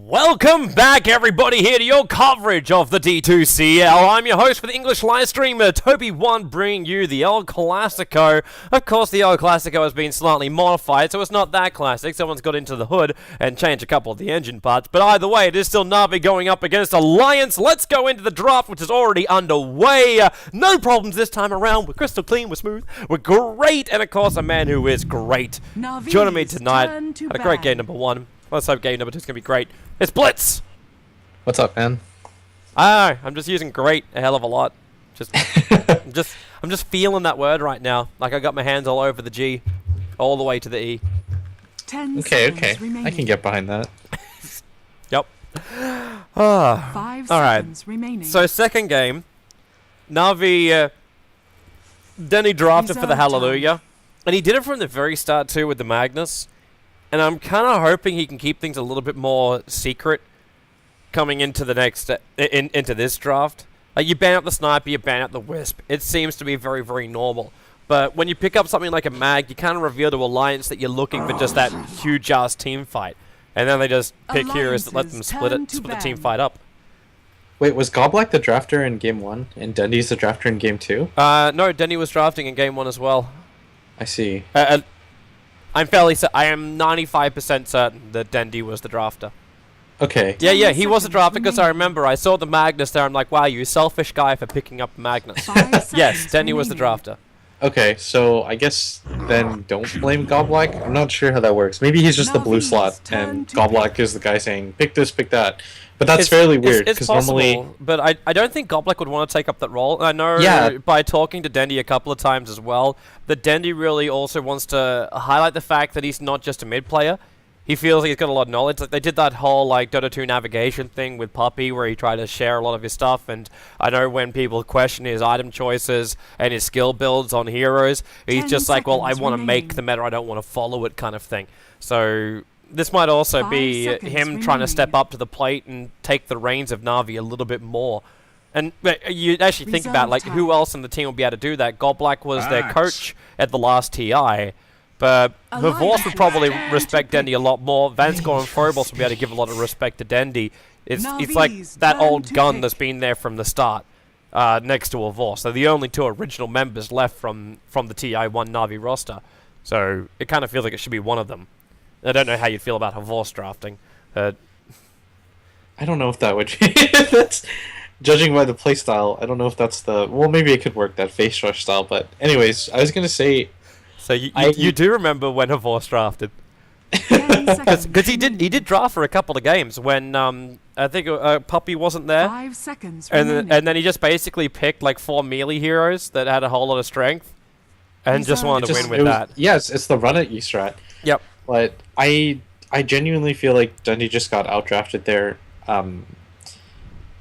Welcome back, everybody, here to your coverage of the D2CL. I'm your host for the English live streamer, Toby1, bringing you the El Clasico. Of course, the El Clasico has been slightly modified, so it's not that classic. Someone's got into the hood and changed a couple of the engine parts. But either way, it is still Na'Vi going up against Alliance. Let's go into the draft, which is already underway. No problems this time around. We're crystal clean, we're smooth, we're great, and of course, a man who is great. Joining me tonight, had a great game number one. Let's hope game number 2 is going to be great. It's Blitz! What's up, man? I don't know, I'm just using great a hell of a lot. I'm just feeling that word right now. Like I got my hands all over the G, all the way to the E. Okay. I can get behind that. Yep. 5 all right. seconds remaining. So second game, Na'Vi, Denny drafted for the Hallelujah. And he did it from the very start too with the Magnus. And I'm kind of hoping he can keep things a little bit more secret coming into the next into this draft. You ban out the sniper, you ban out the wisp. It seems to be very, very normal. But when you pick up something like a mag, you kind of reveal to Alliance that you're looking for just that huge-ass team fight. And then they just pick heroes that let them split the team fight up. Wait, was Goblak the drafter in game 1, and Dendy's the drafter in game 2? No, Denny was drafting in game 1 as well. I see. I am 95% certain that Dendy was the drafter. Okay. Yeah, he was the drafter because I remember I saw the Magnus there. I'm like, wow, you selfish guy for picking up Magnus. Yes, Denny was the drafter. Okay, so I guess then don't blame Goblak. I'm not sure how that works. Maybe he's just the blue slot, and Goblak is the guy saying, pick this, pick that. But that's fairly weird, because normally... But I don't think Goblak would want to take up that role. I know by talking to Dendy a couple of times as well, that Dendy really also wants to highlight the fact that he's not just a mid player. He feels like he's got a lot of knowledge. Like they did that whole like Dota 2 navigation thing with Puppy, where he tried to share a lot of his stuff. And I know when people question his item choices and his skill builds on heroes, he's just like, well, I want to make the meta, I don't want to follow it, kind of thing. So this might also be him trying to step up to the plate and take the reins of Na'Vi a little bit more. And you actually think about like who else in the team will be able to do that. Goblak was their coach at the last TI. But Vivorce would probably respect Dendy a lot more. Vanscore and Phobos would be able to give a lot of respect to Dendy. It's like that old gun that's been there from the start, next to Vivorce. They're the only 2 original members left from the TI1 Na'Vi roster. So it kind of feels like it should be one of them. I don't know how you'd feel about Vivorce drafting. I don't know if that would be... that's, judging by the playstyle, I don't know if that's the... Well, maybe it could work, that face rush style. But anyways, I was going to say... So you do remember when Vivorce drafted? Because he did draft for a couple of games when I think Puppy wasn't there. 5 seconds and then he just basically picked like 4 melee heroes that had a whole lot of strength, and just wanted to win with that. Yes, it's the run at E strat. Yep. But I genuinely feel like Dundee just got outdrafted there. I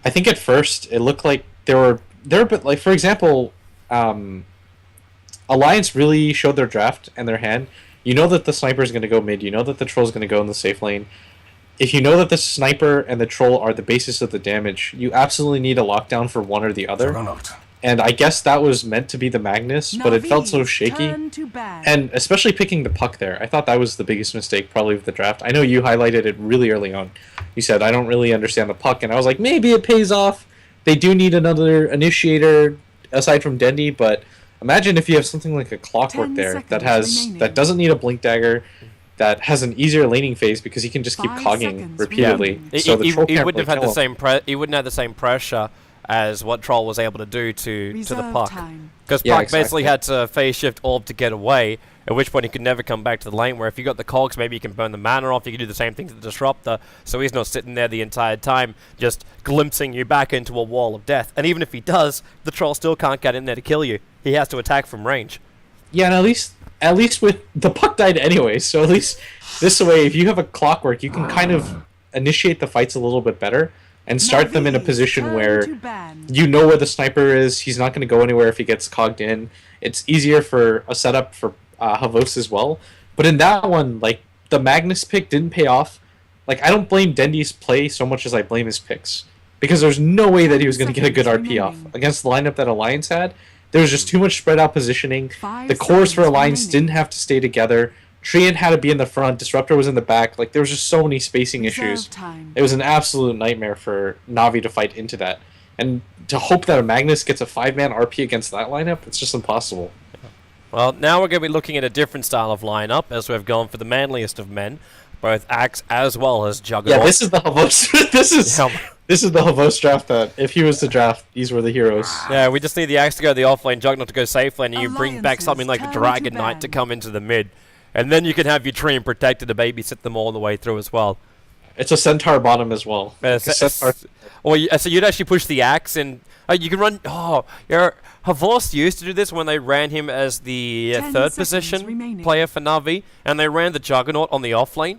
think at first it looked like they were a bit like, for example, Alliance really showed their draft and their hand. You know that the sniper is going to go mid. You know that the troll is going to go in the safe lane. If you know that the sniper and the troll are the basis of the damage, you absolutely need a lockdown for one or the other. And I guess that was meant to be the Magnus, but it felt so shaky. And especially picking the puck there. I thought that was the biggest mistake probably of the draft. I know you highlighted it really early on. You said, I don't really understand the puck. And I was like, maybe it pays off. They do need another initiator aside from Dendy, but... Imagine if you have something like a Clockwork there that doesn't need a Blink Dagger, that has an easier laning phase because he can just keep cogging repeatedly. Yeah. So the troll he can't wouldn't really have had he wouldn't have the same pressure as what Troll was able to do to the puck. Because Puck basically had to phase shift orb to get away, at which point he could never come back to the lane, where if you got the cogs, maybe you can burn the mana off, you can do the same thing to the Disruptor, so he's not sitting there the entire time, just glimpsing you back into a wall of death. And even if he does, the Troll still can't get in there to kill you. He has to attack from range. Yeah, and at least with... The Puck died anyway, so at least this way, if you have a Clockwork, you can kind of initiate the fights a little bit better, and start them in a position where you know where the sniper is, he's not going to go anywhere if he gets cogged in. It's easier for a setup for Havos as well. But in that one, like, the Magnus pick didn't pay off. Like, I don't blame Dendy's play so much as I blame his picks. Because there's no way that he was going to get a good RP off. Against the lineup that Alliance had, there was just too much spread out positioning. The cores for Alliance didn't have to stay together. Treant had to be in the front. Disruptor was in the back. Like there was just so many spacing issues. Time. It was an absolute nightmare for Navi to fight into that, and to hope that a Magnus gets a 5-man RP against that lineup, it's just impossible. Well, now we're going to be looking at a different style of lineup, as we've gone for the manliest of men, both Axe as well as Juggernaut. Yeah, this is the Havos. this is the Havos draft that if he was to draft, these were the heroes. Yeah, we just need the Axe to go to the offlane, Juggernaut to go safe lane, and you bring back something like the Dragon Knight to come into the mid. And then you can have your Treant protected to babysit them all the way through as well. It's a Centaur bottom as well. So you'd actually push the Axe, and you can run... Oh, Havos used to do this when they ran him as the third position player for Navi, and they ran the Juggernaut on the offlane.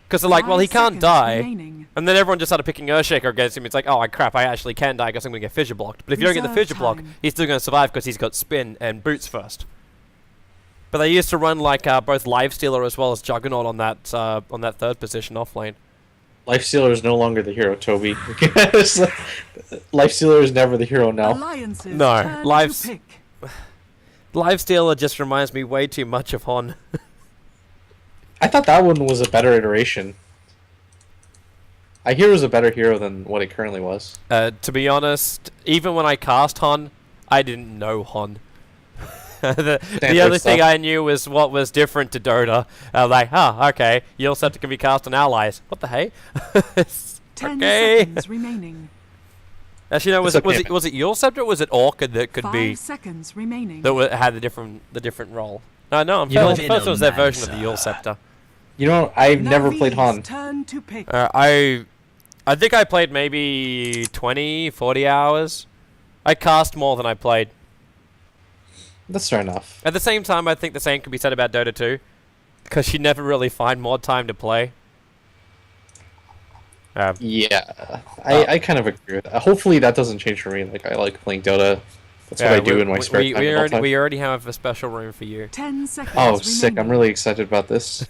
Because they're like, well, he can't die. And then everyone just started picking Earthshaker against him. It's like, oh, crap, I actually can die because I'm going to get fissure blocked. But if you don't get the fissure block, he's still going to survive because he's got spin and boots first. But they used to run like both Lifestealer as well as Juggernaut on that third position offlane. Lifestealer is no longer the hero, Toby. Lifestealer is never the hero now. No, Lifestealer just reminds me way too much of Hon. I thought that one was a better iteration. I hear it was a better hero than what it currently was. To be honest, even when I cast Hon, I didn't know Hon. the other thing I knew was what was different to Dota. Like, okay, Yield Scepter can be cast on allies. What the hey? 10 seconds remaining. Actually, no, was it Yield Scepter or was it Orchid that could 5 be... seconds remaining. That had the different role? No, I'm fairly first was their version of the Yield Scepter. You know, I've never played Han. Turn to pick. I think I played maybe 20, 40 hours. I cast more than I played. That's fair enough. At the same time, I think the same could be said about Dota 2, because you never really find more time to play. Yeah, I kind of agree with that. Hopefully that doesn't change for me. Like, I like playing Dota. That's what I do in my spare time. We already have a special room for you. 10 seconds remaining. Sick. I'm really excited about this.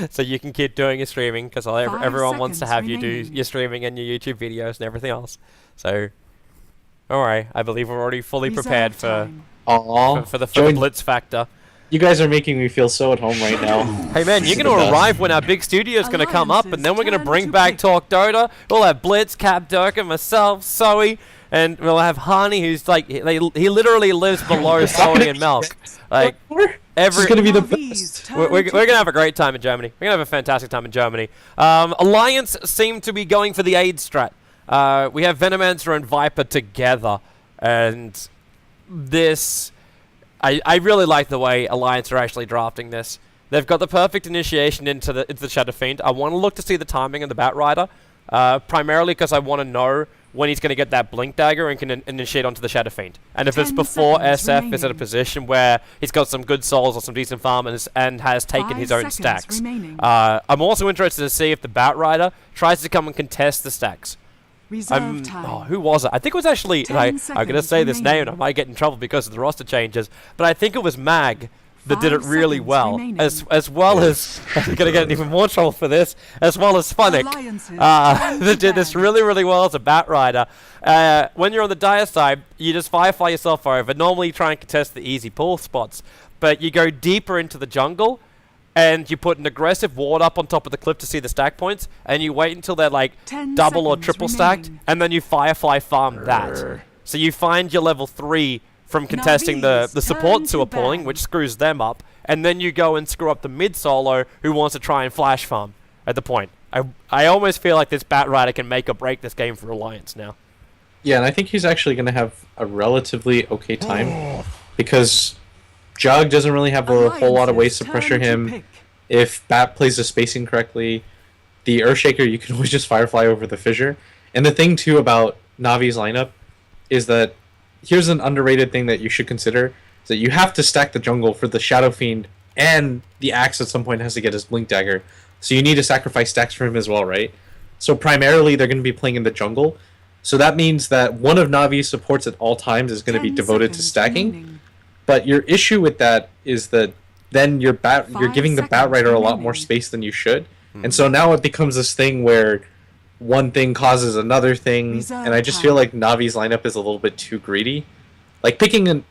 So you can keep doing your streaming, because everyone wants to have you do your streaming and your YouTube videos and everything else. So, alright, I believe we're already fully prepared for the Blitz factor. You guys are making me feel so at home right now. Hey man, you're going to arrive when our big studio is going to come up, and then we're going to bring back Talk Dota. We'll have Blitz, Cap, Durka, myself, Zoe, and we'll have Hani, who's like, he literally lives below Zoe and Milk. Like, it's going to be the best. We're going to have a great time in Germany. We're going to have a fantastic time in Germany. Alliance seem to be going for the aid strat. We have Venomancer and Viper together, and this... I really like the way Alliance are actually drafting this. They've got the perfect initiation into the Shadow Fiend. I want to look to see the timing of the Bat Rider, primarily because I want to know when he's going to get that Blink Dagger and can initiate onto the Shadow Fiend. And if it's before SF is at a position where he's got some good souls or some decent farm and has taken his own stacks. I'm also interested to see if the Bat Rider tries to come and contest the stacks. Who was it? I think it was actually... I'm going to say this name and I might get in trouble because of the roster changes, but I think it was Mag that did it really well. As well as... I'm going to get in even more trouble for this. As well as Funnick. That did this really, really well as a Bat Rider. When you're on the dire side, you just Firefly yourself over. Normally you try and contest the easy pull spots, but you go deeper into the jungle, and you put an aggressive ward up on top of the cliff to see the stack points, and you wait until they're like double or triple stacked, and then you Firefly farm that. So you find your level 3 from contesting the supports who are pulling, which screws them up, and then you go and screw up the mid solo who wants to try and flash farm at the point. I almost feel like this Bat Rider can make or break this game for Alliance now. Yeah, and I think he's actually going to have a relatively okay time, because Jug doesn't really have a whole lot of ways to pressure him. If Bat plays the spacing correctly, the Earthshaker, you can always just Firefly over the Fissure. And the thing, too, about Navi's lineup is that here's an underrated thing that you should consider, is that you have to stack the jungle for the Shadow Fiend, and the Axe at some point has to get his Blink Dagger. So you need to sacrifice stacks for him as well, right? So primarily, they're going to be playing in the jungle. So that means that one of Navi's supports at all times is going to be devoted to stacking. But your issue with that is that then you're giving the Bat Rider a lot more space than you should. And so now it becomes this thing where one thing causes another thing, and I just feel like Navi's lineup is a little bit too greedy. Like picking a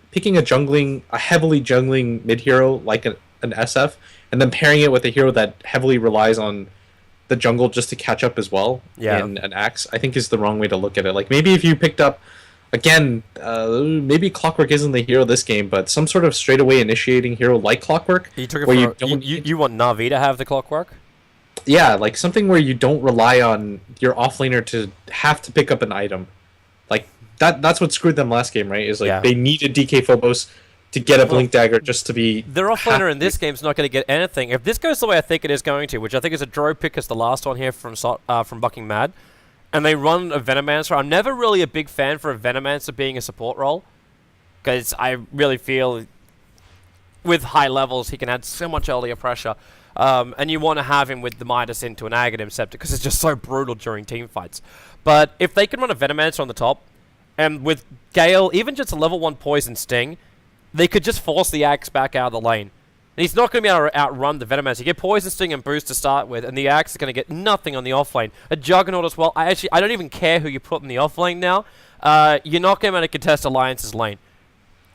heavily jungling mid hero like a an SF, and then pairing it with a hero that heavily relies on the jungle just to catch up as well in an Axe, I think is the wrong way to look at it. Like, maybe if you picked up, again, maybe Clockwork isn't the hero this game, but some sort of straightaway initiating hero like Clockwork. You want Na'Vi to have the Clockwork? Yeah, like something where you don't rely on your offlaner to have to pick up an item. Like, that's what screwed them last game, right? Is like they needed DK Phobos to get a Blink Dagger just to be... Their offlaner in this game is not going to get anything. If this goes the way I think it is going to, which I think is a draw pick as the last one here from Bucking Mad, and they run a Venomancer, I'm never really a big fan for a Venomancer being a support role, because I really feel with high levels he can add so much earlier pressure, and you want to have him with the Midas into an Aghanim Scepter, because it's just so brutal during team fights. But if they can run a Venomancer on the top, and with Gale, even just a level 1 Poison Sting, they could just force the Axe back out of the lane. And he's not going to be able to outrun the Venomancer. You get Poison Sting and Boost to start with, and the Axe is going to get nothing on the offlane. A Juggernaut as well. I don't even care who you put in the offlane now. You're not going to be able to contest Alliance's lane.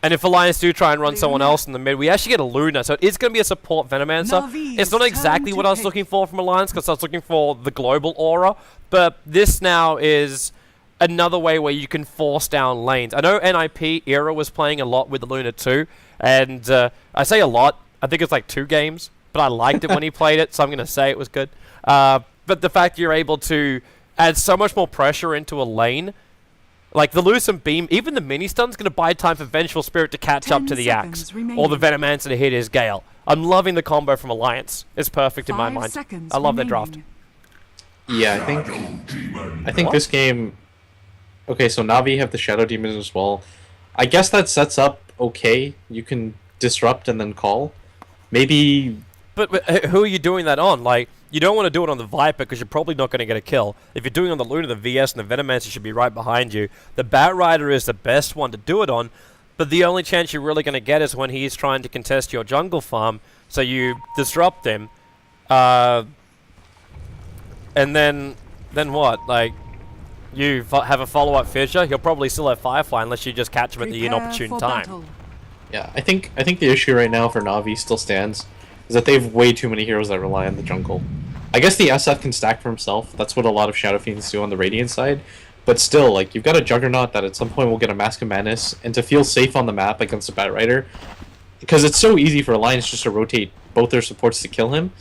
And if Alliance do try and run someone else in the mid, we actually get a Luna, so it is going to be a support Venomancer. It's not exactly what I was looking for from Alliance, because I was looking for the global aura, but this now is another way where you can force down lanes. I know NIP Era was playing a lot with the Luna too, and I say a lot, I think it's like 2 games, but I liked it when he played it, so I'm going to say it was good. But the fact you're able to add so much more pressure into a lane, like the Lucent Beam, even the mini-stun's going to buy time for Vengeful Spirit to catch up to the Axe, or the Venomancer to hit his Gale. I'm loving the combo from Alliance. It's perfect in my mind. I love their draft. Yeah, I think this game... Okay, so Na'Vi have the Shadow Demons as well. I guess that sets up okay. You can disrupt and then call. Maybe... But who are you doing that on? Like, you don't want to do it on the Viper because you're probably not going to get a kill. If you're doing it on the Luna, the VS, and the Venomancer should be right behind you. The Batrider is the best one to do it on, but the only chance you're really going to get is when he's trying to contest your jungle farm, so you disrupt him. And then what? Like... You have a follow-up fissure, he'll probably still have Firefly unless you just catch him at the inopportune time. Yeah, I think the issue right now for Na'Vi still stands, is that they have way too many heroes that rely on the jungle. I guess the SF can stack for himself, that's what a lot of Shadow Fiends do on the Radiant side, but still, like, you've got a Juggernaut that at some point will get a Mask of Madness, and to feel safe on the map against a Batrider, because it's so easy for Alliance just to rotate both their supports to kill him.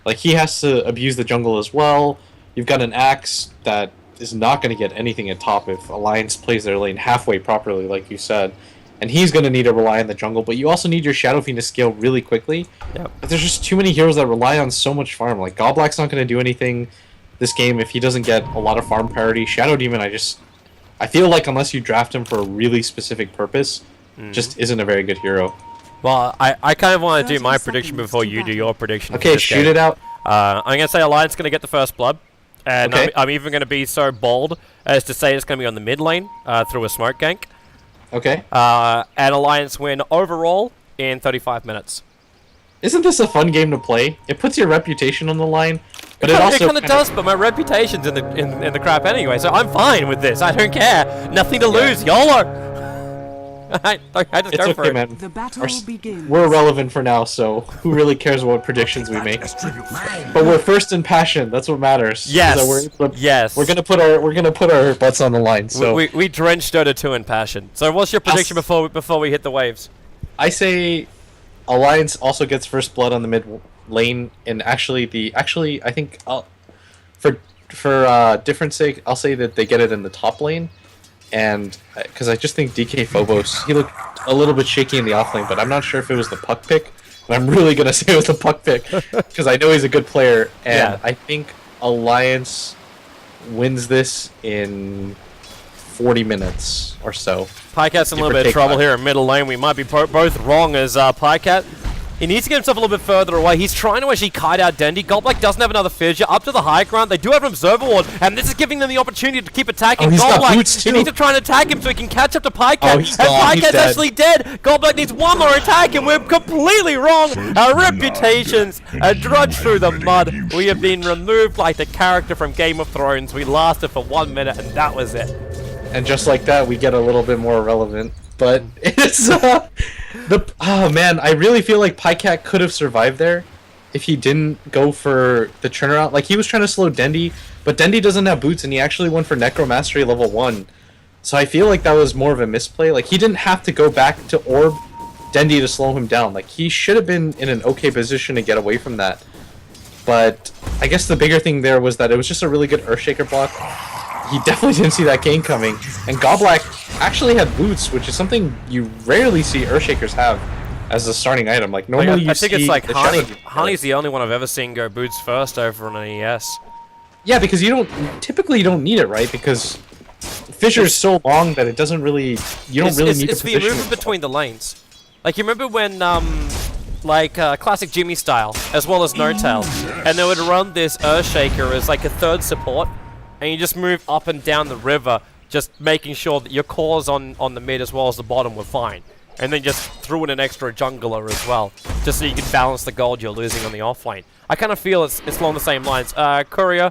Like, he has to abuse the jungle as well, you've got an Axe that is not going to get anything at top if Alliance plays their lane halfway properly, like you said. And he's going to need to rely on the jungle, but you also need your Shadow Fiend to scale really quickly. Yep. But there's just too many heroes that rely on so much farm. Like, Goblack's not going to do anything this game if he doesn't get a lot of farm priority. Shadow Demon, I feel like unless you draft him for a really specific purpose, just isn't a very good hero. Well, I kind of want to do my prediction before you do your prediction. Okay, shoot it out. I'm going to say Alliance going to get the first blood. And okay. I'm even going to be so bold as to say it's going to be on the mid lane through a smoke gank. Okay. And Alliance win overall in 35 minutes. Isn't this a fun game to play? It puts your reputation on the line, but it also kind of does. But my reputation's in the crap anyway, so I'm fine with this. I don't care. Nothing to lose. YOLO. I just go for it. Man. The battle begins. We're irrelevant for now, so who really cares what predictions we make? But we're first in passion. That's what matters. Yes. Yes. We're gonna put our butts on the line. So we drenched Dota 2 in passion. So what's your prediction before we hit the waves? I say Alliance also gets first blood on the mid lane, and actually I think for difference sake I'll say that they get it in the top lane. And because I just think DK Phobos, he looked a little bit shaky in the offlane, but I'm not sure if it was the puck pick. But I'm really going to say it was the puck pick because I know he's a good player. And I think Alliance wins this in 40 minutes or so. Pycat's in a little bit of trouble here in middle lane. We might be both wrong as Pycat. He needs to get himself a little bit further away. He's trying to actually kite out Dendy. Golblack doesn't have another fissure. Up to the high ground. They do have an Observer Ward, and this is giving them the opportunity to keep attacking Golblack. He needs to try and attack him so he can catch up to Pycat. And Pycat's actually dead. Golblack needs one more attack, and we're completely wrong. Our reputations are drudged through the mud. We have been removed like the character from Game of Thrones. We lasted for 1 minute, and that was it. And just like that, we get a little bit more relevant. But it's oh man, I really feel like Pycat could have survived there if he didn't go for the turnaround. Like, he was trying to slow Dendi, but Dendi doesn't have boots, and he actually went for Necromastery level 1. So I feel like that was more of a misplay. Like, he didn't have to go back to Orb Dendi to slow him down. Like, he should have been in an okay position to get away from that. But I guess the bigger thing there was that it was just a really good Earthshaker block. He definitely didn't see that game coming. And Goblak actually had boots, which is something you rarely see Earthshakers have as a starting item. Like, normally I think it's like Honey's Honey's the only one I've ever seen go boots first over on an ES. Yeah, because you don't need it, right? Because Fissure is so long that it doesn't really need to position. It's the movement between the lanes. Like, you remember when classic Jimmy style, as well as No Tail, and they would run this Earthshaker as like a third support, and you just move up and down the river, just making sure that your cores on the mid as well as the bottom were fine. And then just threw in an extra jungler as well, just so you can balance the gold you're losing on the offlane. I kind of feel it's along the same lines. Courier.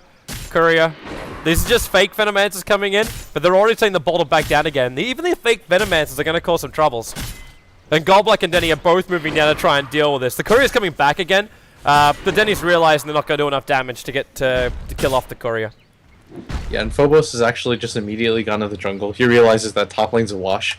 These are just fake Venomancers coming in, but they're already taking the bottle back down again. Even the fake Venomancers are going to cause some troubles. And Goblak and Denny are both moving down to try and deal with this. The Courier's coming back again, but Denny's realizing they're not going to do enough damage to get to kill off the Courier. Yeah, and Phobos has actually just immediately gone to the jungle. He realizes that top lane's a wash.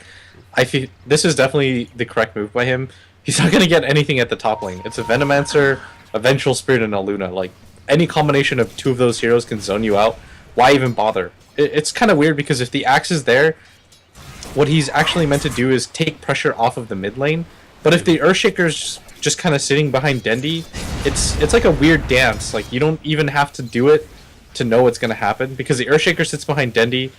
I feel this is definitely the correct move by him. He's not going to get anything at the top lane. It's a Venomancer, a Vengeful Spirit, and a Luna. Like, any combination of two of those heroes can zone you out. Why even bother? It's kind of weird because if the axe is there, what he's actually meant to do is take pressure off of the mid lane. But if the Earthshaker's just kind of sitting behind Dendi, it's like a weird dance. Like, you don't even have to do it to know what's going to happen, because the Earthshaker sits behind Dendi.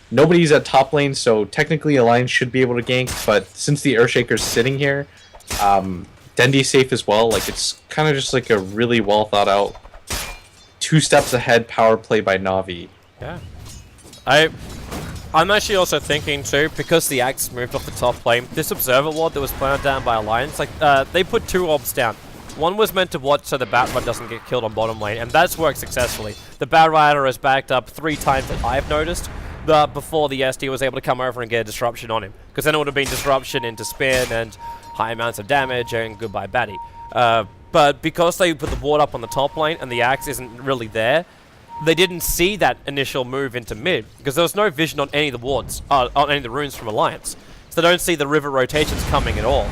Nobody's at top lane, so technically Alliance should be able to gank, but since the Earthshaker's sitting here, Dendi's safe as well. Like, it's kind of just like a really well thought out, 2 steps ahead power play by Na'Vi. Yeah. I'm actually also thinking too, because the Axe moved off the top lane, this Observer Ward that was planted down by Alliance, like, they put 2 orbs down. One was meant to watch so the Batrider doesn't get killed on bottom lane, and that's worked successfully. The Batrider has backed up 3 times that I've noticed, before the SD was able to come over and get a disruption on him. Because then it would have been disruption into spin and high amounts of damage and goodbye baddie. But because they put the ward up on the top lane and the Axe isn't really there, they didn't see that initial move into mid, because there was no vision on any of the wards, on any of the runes from Alliance. So they don't see the river rotations coming at all.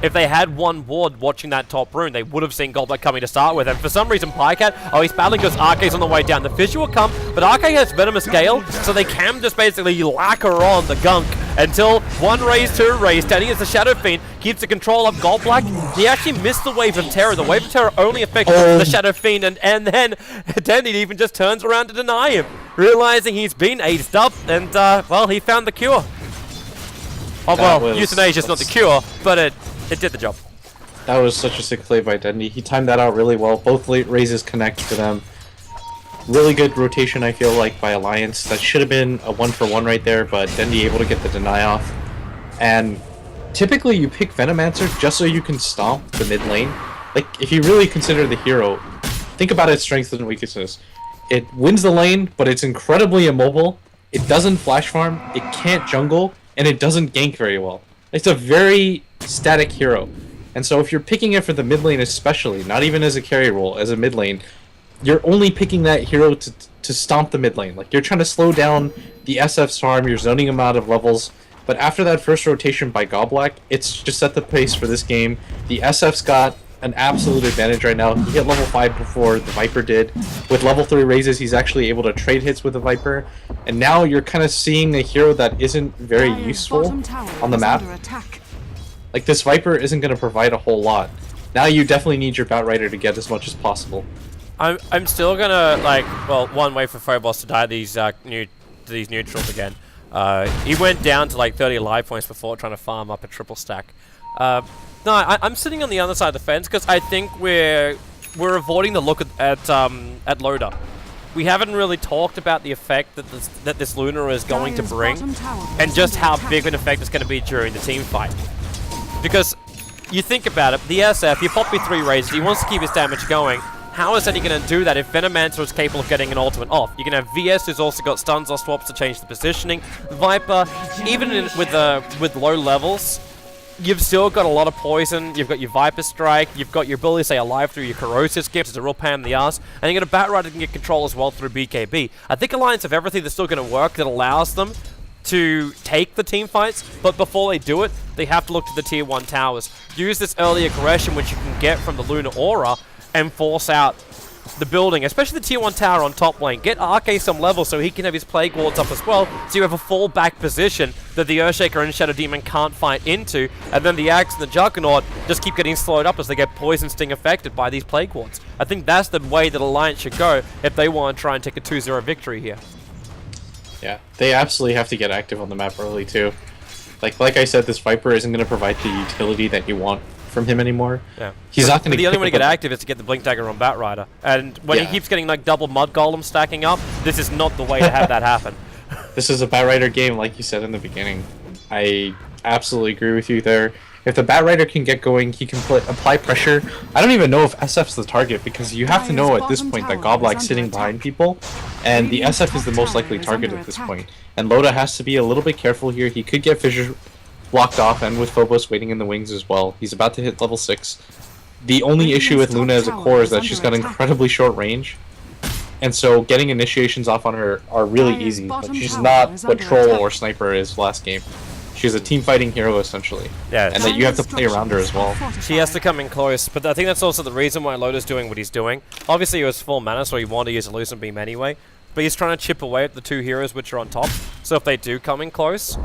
If they had one ward watching that top rune, they would have seen Goblak coming to start with. And for some reason, Pycat, he's battling because Arce's on the way down. The Fissure will come, but Arce has Venomous Gale, so they can just basically lacquer on the gunk until 1 raise, 2 raise. Danny is the Shadow Fiend, keeps the control of Goblak. He actually missed the Wave of Terror. The Wave of Terror only affects the Shadow Fiend, and then Danny even just turns around to deny him, realizing he's been aced up, and, well, he found the cure. Oh, well, Euthanasia's not the cure, but it did the job. That was such a sick play by Dendi. He timed that out really well. Both late raises connect for them. Really good rotation, I feel like, by Alliance. That should have been a 1-for-1 right there, but Dendi able to get the deny off. And typically you pick Venomancer just so you can stomp the mid lane. Like, if you really consider the hero, think about its strengths and weaknesses. It wins the lane, but it's incredibly immobile. It doesn't flash farm, it can't jungle, and it doesn't gank very well. It's a very static hero. And so if you're picking it for the mid lane especially, not even as a carry role, as a mid lane, you're only picking that hero to stomp the mid lane. Like, you're trying to slow down the SF's farm, you're zoning him out of levels, but after that first rotation by Goblak, it's just set the pace for this game. The SF's got an absolute advantage right now. He hit level 5 before the Viper did. With level 3 raises, he's actually able to trade hits with the Viper. And now you're kind of seeing a hero that isn't very useful on the map. Like, this Viper isn't going to provide a whole lot. Now you definitely need your Batrider to get as much as possible. I'm still gonna, like, well, one way for Phobos to die these neutrals again. He went down to like 30 life points before trying to farm up a triple stack. No, I'm sitting on the other side of the fence because I think we're avoiding the look at Loda. We haven't really talked about the effect that this Luna is going to bring, and just how big an effect it's going to be during the team fight. Because you think about it, the SF, you pop your 3 raises, he wants to keep his damage going. How is Dendy going to do that if Venomancer is capable of getting an ultimate off? You can have VS who's also got stuns or swaps to change the positioning. Viper, even with low levels, you've still got a lot of poison. You've got your Viper Strike. You've got your ability to stay alive through your Corrosive Skips. It's a real pain in the ass. And you got a Batrider that can get control as well through BKB. I think Alliance have everything that's still going to work that allows them to take the team fights, but before they do it, they have to look to the tier 1 towers. Use this early aggression which you can get from the Lunar Aura and force out the building, especially the tier 1 tower on top lane. Get RK some level so he can have his Plague Wards up as well, so you have a full back position that the Earthshaker and Shadow Demon can't fight into, and then the Axe and the Juggernaut just keep getting slowed up as they get Poison Sting affected by these Plague Wards. I think that's the way that Alliance should go if they want to try and take a 2-0 victory here. Yeah, they absolutely have to get active on the map early too. Like I said, this Viper isn't going to provide the utility that you want from him anymore. Yeah, he's not going to. The only way to get active is to get the Blink Dagger on Batrider, and when he keeps getting like double Mud Golem stacking up, this is not the way to have that happen. This is a Batrider game, like you said in the beginning. I absolutely agree with you there. If the Batrider can get going, he can apply pressure. I don't even know if SF's the target, because you have to know at this point that Goblak's sitting behind people, and the SF is the most likely target at this point. And Loda has to be a little bit careful here. He could get Fissure blocked off, and with Phobos waiting in the wings as well. He's about to hit level 6. The only issue with Luna as a core is that she's got incredibly short range, and so getting initiations off on her are really easy, but she's not what Troll or Sniper is last game. She's a team-fighting hero, essentially. Yeah, and that you have to play around her as well. She has to come in close, but I think that's also the reason why Loda's doing what he's doing. Obviously, he was full mana, so he wanted to use a Lucent Beam anyway, but he's trying to chip away at the 2 heroes which are on top, so if they do come in close,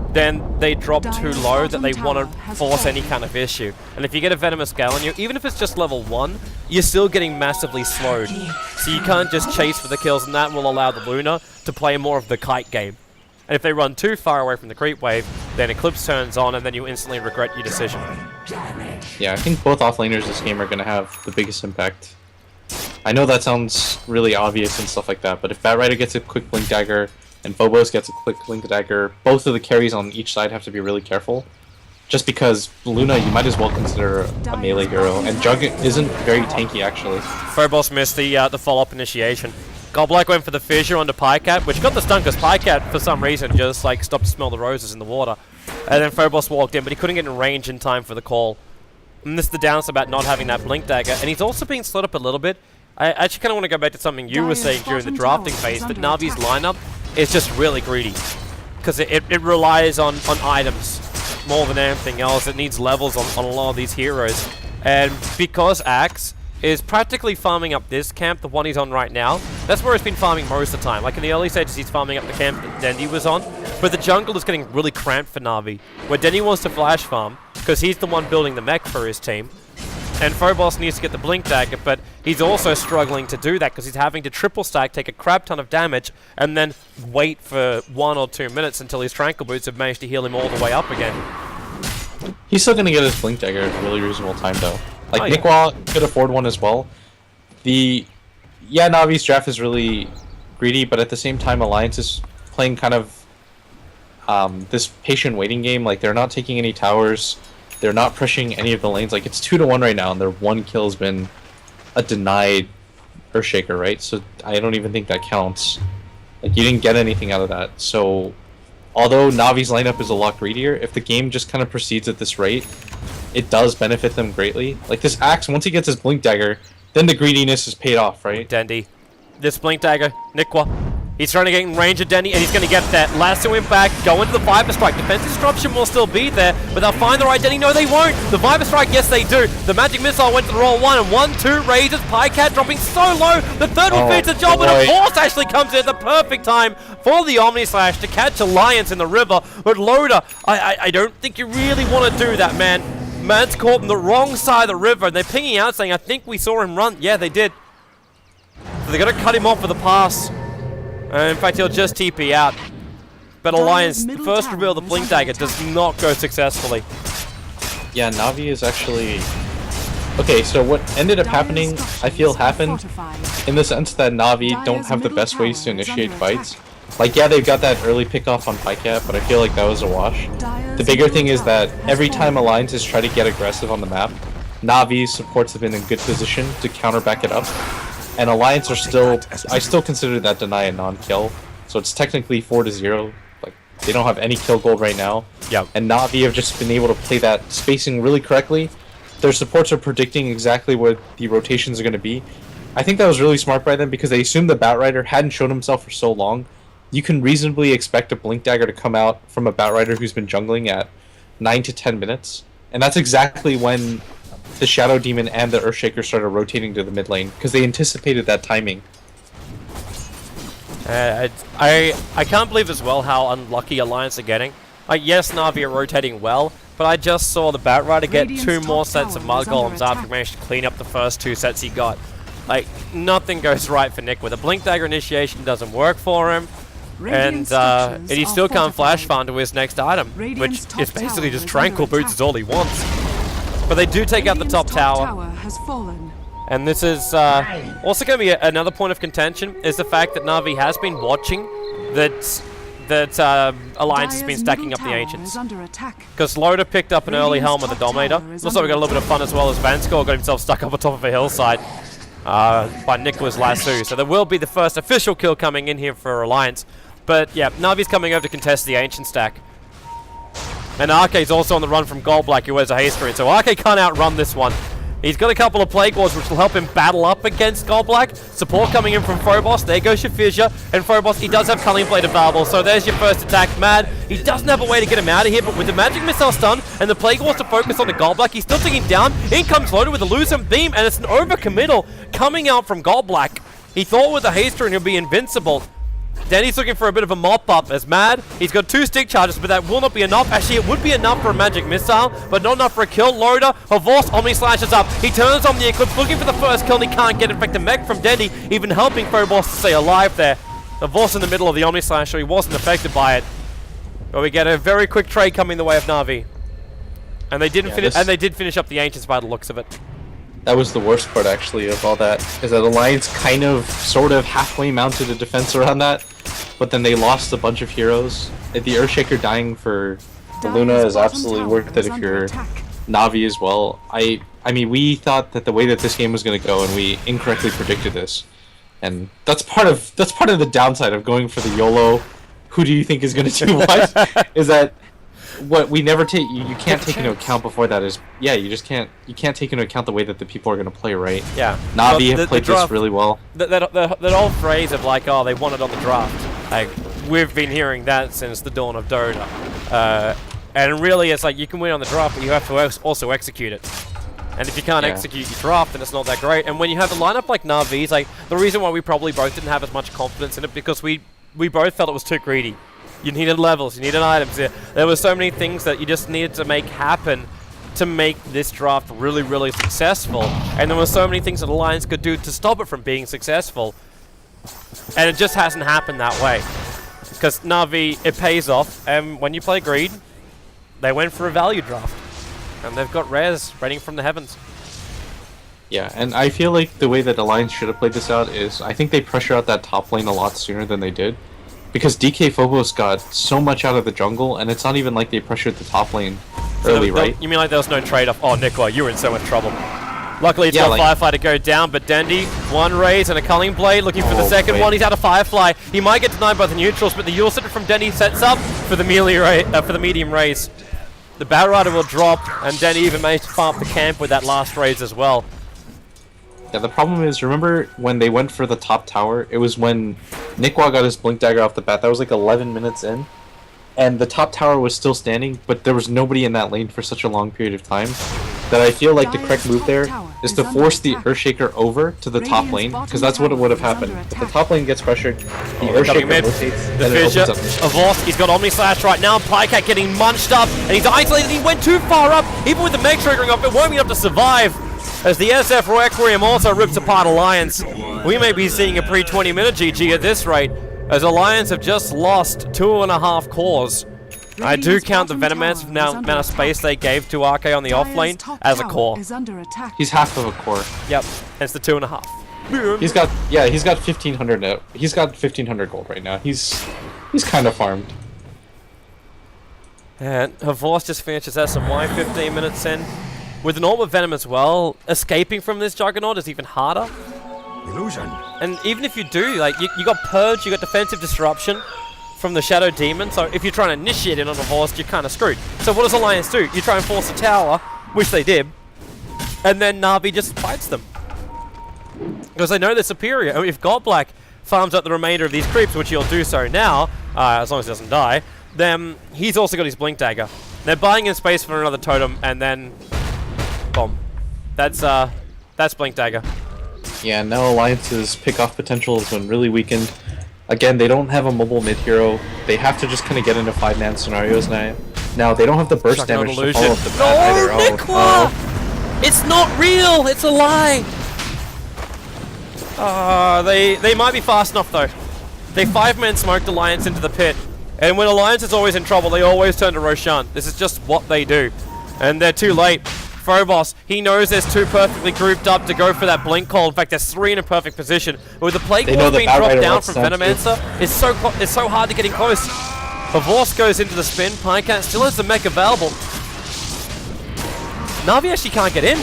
then they drop too low that they want to force any kind of issue. And if you get a Venomous Gale on you, even if it's just level 1, you're still getting massively slowed. So you can't just chase for the kills, and that will allow the Luna to play more of the kite game. And if they run too far away from the creep wave, then Eclipse turns on, and then you instantly regret your decision. Yeah, I think both offlaners this game are going to have the biggest impact. I know that sounds really obvious and stuff like that, but if Batrider gets a quick Blink Dagger, and Phobos gets a quick Blink Dagger, both of the carries on each side have to be really careful. Just because Luna, you might as well consider a melee hero, and Jug isn't very tanky, actually. Phobos missed the follow-up initiation. Goblak went for the Fissure onto Pycat, which got the stun because Pycat, for some reason, just like stopped to smell the roses in the water. And then Phobos walked in, but he couldn't get in range in time for the call. And this is the downside about not having that Blink Dagger. And he's also being slowed up a little bit. I actually kind of want to go back to something you were saying during the drafting phase, that Navi's lineup is just really greedy. Because it relies on items more than anything else. It needs levels on a lot of these heroes. And because Axe is practically farming up this camp, the one he's on right now, that's where he's been farming most of the time. Like in the early stages, he's farming up the camp that Dendy was on, but the jungle is getting really cramped for Na'Vi, where Dendy wants to flash farm, because he's the one building the mech for his team, and Phobos needs to get the Blink Dagger, but he's also struggling to do that, because he's having to triple stack, take a crap ton of damage, and then wait for 1 or 2 minutes until his Tranquil Boots have managed to heal him all the way up again. He's still going to get his Blink Dagger at a really reasonable time, though. Like, Nikwa could afford one as well. Navi's draft is really greedy, but at the same time, Alliance is playing kind of this patient waiting game. Like, they're not taking any towers. They're not pushing any of the lanes. Like, it's 2-1 right now, and their 1 kill has been a denied Earthshaker, right? So I don't even think that counts. Like, you didn't get anything out of that. So, although Navi's lineup is a lot greedier, if the game just kind of proceeds at this rate, it does benefit them greatly. Like this Axe, once he gets his Blink Dagger, then the greediness is paid off, right? Dendy. This Blink Dagger, Nikwa. He's trying to get in range of Dendy, and he's going to get that. Lasso him back, go into the Viper Strike. Defense disruption will still be there, but they'll find the right Dendy. No, they won't. The Viper Strike, yes, they do. The Magic Missile went to the roll 1, and 1-2 raises. Pycat dropping so low. The third one fits the job, and a Force actually comes in at the perfect time for the Omni Slash to catch Alliance in the river. But Loda, I don't think you really want to do that, man. Man's caught on the wrong side of the river, and they're pinging out saying, I think we saw him run. Yeah, they did. So they're going to cut him off for the pass. In fact, he'll just TP out. But Alliance, the first reveal of the Blink Dagger does not go successfully. Yeah, Na'Vi is actually... Okay, so what ended up happening, I feel, happened in the sense that Na'Vi don't have the best ways to initiate fights. Like, yeah, they've got that early pickoff on Pycat, but I feel like that was a wash. The bigger thing is that every time Alliances try to get aggressive on the map, Navi's supports have been in good position to counter back it up. And Alliance are still... I still consider that deny a non-kill. So it's technically 4-0. Like, they don't have any kill gold right now. Yep. And Navi have just been able to play that spacing really correctly. Their supports are predicting exactly what the rotations are going to be. I think that was really smart by them because they assumed the Batrider hadn't shown himself for so long. You can reasonably expect a Blink Dagger to come out from a Batrider who's been jungling at 9 to 10 minutes. And that's exactly when the Shadow Demon and the Earthshaker started rotating to the mid lane because they anticipated that timing. I can't believe as well how unlucky Alliance are getting. Yes, Na'Vi are rotating well, but I just saw the Batrider get Radiant's 2 more top sets of tower Mud is under Golems after attack. he managed to clean up the first 2 sets he got. Like, nothing goes right for Nick with a Blink Dagger initiation doesn't work for him. Radiant's And he structures still are can't flash fortified. farm to his next item, Radiant's which top is basically tower just is Tranquil under Boots is attack. all he wants. But they do take out the top Radiant's tower. has fallen. And this is also going to be another point of contention, is the fact that Na'Vi has been watching that Alliance has been Dire's stacking middle up the tower Ancients. is under attack. Because Loda picked up an early Radiant's helm with the top Dominator. tower is Looks like we got a under little bit of fun as well as Vanskor got himself stuck up on top of a hillside by Nicholas Lasso. So there will be the first official kill coming in here for Alliance. But yeah, Navi's coming over to contest the Ancient stack. And Arke's also on the run from Goldblack, who has a haste screen. So Arke can't outrun this one. He's got a couple of Plague Wards which will help him battle up against Goldblack. Support coming in from Phobos. There goes your Fissure. And Phobos, he does have Culling Blade available. So there's your first attack. Mad, he doesn't have a way to get him out of here, but with the Magic Missile stun and the Plague Wards to focus on the Goldblack, he's still taking down. In comes Loda with a Losing Beam, and it's an overcommittal coming out from Goldblack. He thought with the haste rune he'll be invincible. Danny's looking for a bit of a mop-up as Mad. He's got 2 stick charges, but that will not be enough. Actually, it would be enough for a Magic Missile, but not enough for a kill. Loda, Havorce, Omni slashes up. He turns on the Eclipse, looking for the first kill, and he can't get it. In fact, the mech from Danny even helping Phobos to stay alive there. Havorce in the middle of the Omni Slash, so he wasn't affected by it. But we get a very quick trade coming the way of Na'Vi. And they didn't finish, and they did finish up the Ancients by the looks of it. That was the worst part, actually, of all that, is that Alliance kind of, sort of, halfway mounted a defense around that, but then they lost a bunch of heroes. The Earthshaker dying for the Luna is absolutely worth it if you're Na'Vi as well. I mean, we thought that the way that this game was going to go, and we incorrectly predicted this. And that's part of the downside of going for the YOLO, who do you think is going to do what, is that what we never take, you can't take into account before that is, yeah, you can't take into account the way that the people are going to play, right? Yeah. Na'Vi have played this really well. That old phrase of like, oh, they won it on the draft. Like, we've been hearing that since the dawn of Dota. And really, it's like, you can win on the draft, but you have to also execute it. And if you can't execute your draft, then it's not that great. And when you have a lineup like Na'Vi's, like, the reason why we probably both didn't have as much confidence in it, because we both felt it was too greedy. You needed levels, you needed items. There were so many things that you just needed to make happen to make this draft really, really successful. And there were so many things that Alliance could do to stop it from being successful. And it just hasn't happened that way. Because Na'Vi, it pays off. And when you play Greed, they went for a value draft. And they've got rares raining from the heavens. Yeah, and I feel like the way that Alliance should have played this out is, I think they pressure out that top lane a lot sooner than they did. Because DK Phobos got so much out of the jungle, and it's not even like they pressured the top lane early, right? You mean like there was no trade-off? Oh, Nicola, you were in so much trouble. Luckily, it's got Firefly to go down, but Dandy, 1 raise and a Culling Blade, looking for the second one. He's out of Firefly. He might get denied by the neutrals, but the Yule Sitter from Dandy sets up for the medium raise. The Batrider will drop, and Dandy even managed to farm up the camp with that last raise as well. Yeah, the problem is, remember when they went for the top tower? It was when Nikwa got his Blink Dagger off the bat. That was like 11 minutes in. And the top tower was still standing, but there was nobody in that lane for such a long period of time that I feel like the correct move there is to force the Earthshaker over to the top lane, because that's what would have happened. If the top lane gets pressured, the Earthshaker rotates, the then it Fissure, opens up. Havorce, he's got Omni Slash right now. Pycat getting munched up, and he's isolated. He went too far up, even with the mech triggering up. It won't be enough to survive. As the SF Requiem also rips apart Alliance. We may be seeing a pre-20-minute GG at this rate, as Alliance have just lost 2.5 cores. I do count the Venomancer amount of space they gave to Arke on the offlane as a core. He's half of a core. Yep, hence the 2.5. He's got 1,500 now. He's got 1,500 gold right now. He's kind of farmed. And Havorce just finishes SMY 15 minutes in. with an Orb of Venom as well, escaping from this Juggernaut is even harder. Illusion. And even if you do, like, you got Purge, you got Defensive Disruption from the Shadow Demon, so if you're trying to initiate it on a Vorst, you're kind of screwed. So what does Alliance do? You try and force a tower, which they did, and then Na'Vi just fights them. Because they know they're superior. I mean, if Godblack farms out the remainder of these creeps, which he'll do so now, as long as he doesn't die, then he's also got his Blink Dagger. They're buying in space for another totem, and then... boom. That's Blink Dagger. Yeah, now Alliance's pick-off potential has been really weakened. Again, they don't have a mobile mid-hero. They have to just kind of get into 5-man scenarios now. Now, they don't have the burst damage to follow up the bat either. Nikwa! It's not real! It's a lie! They might be fast enough, though. They 5-man smoked Alliance into the pit. And when Alliance is always in trouble, they always turn to Roshan. This is just what they do. And they're too late. Phobos, he knows there's 2 perfectly grouped up to go for that blink call. In fact, there's 3 in a perfect position. But with the Plague Wall being dropped down from Venomancer, it's so hard to get in close. Vorst goes into the spin. Pinecant still has the mech available. Na'Vi actually can't get in.